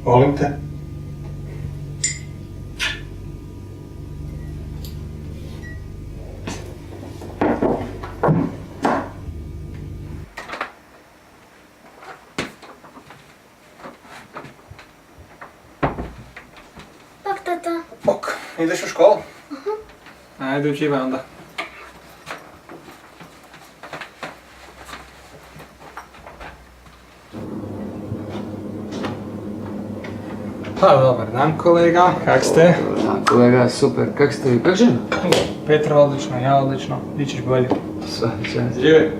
Volim te. Bok, tata. Bok, ideš u školu? Ajde, učivaj onda. Pa, dobar dan kolega, kak ste? Dobar dan kolega, super, kak ste vi, kak žena? Petra odlično, ja odlično, ti ćeš bolje. Sve, Žive.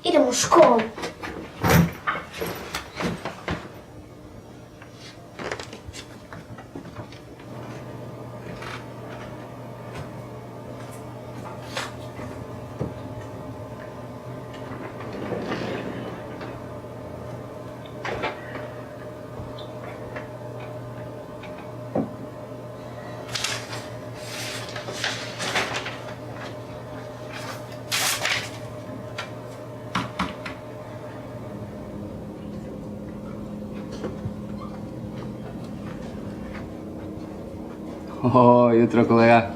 Idem u školu. Jutro kolega.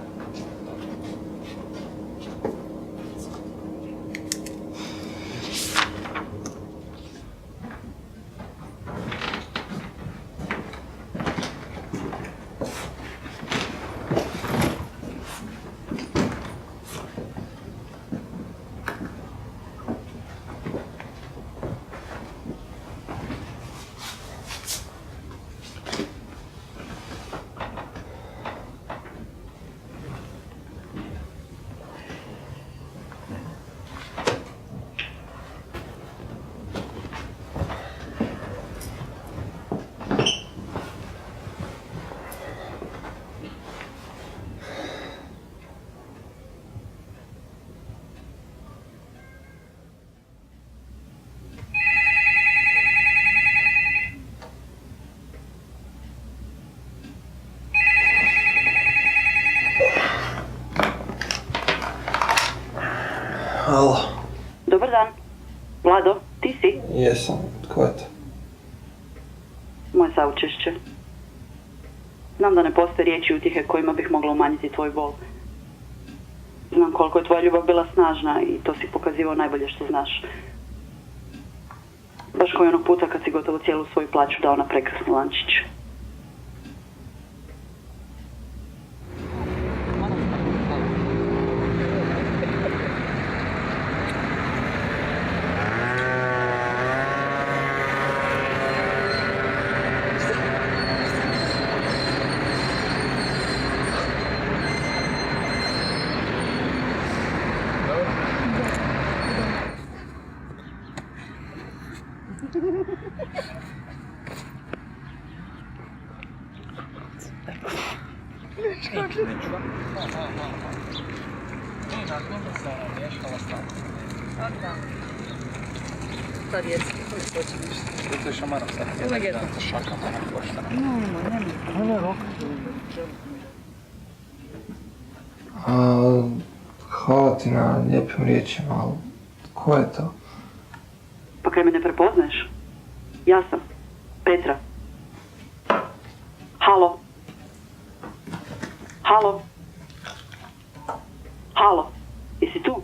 Alo. Dobar dan. Vlado, ti si? Jesam, tko je to? Moje saučešće. Znam da ne postoje riječi utjehe kojima bih mogla umanjiti tvoj bol. Znam koliko je tvoja ljubav bila snažna i to si pokazivao najbolje što znaš. Baš kao i onog puta kad si gotovo cijelu svoju plaću dao na prekrasni lančić. Neću. Ta djeca, koji hoće nešto. To je šamarom sad. Legendno. Šakama, pošteno. Hvala ti na lijepim riječima, ali ko je to? Pa kaj me ne prepoznaješ? Ja sam. Petra. Halo? Halo? Halo? Jesi tu?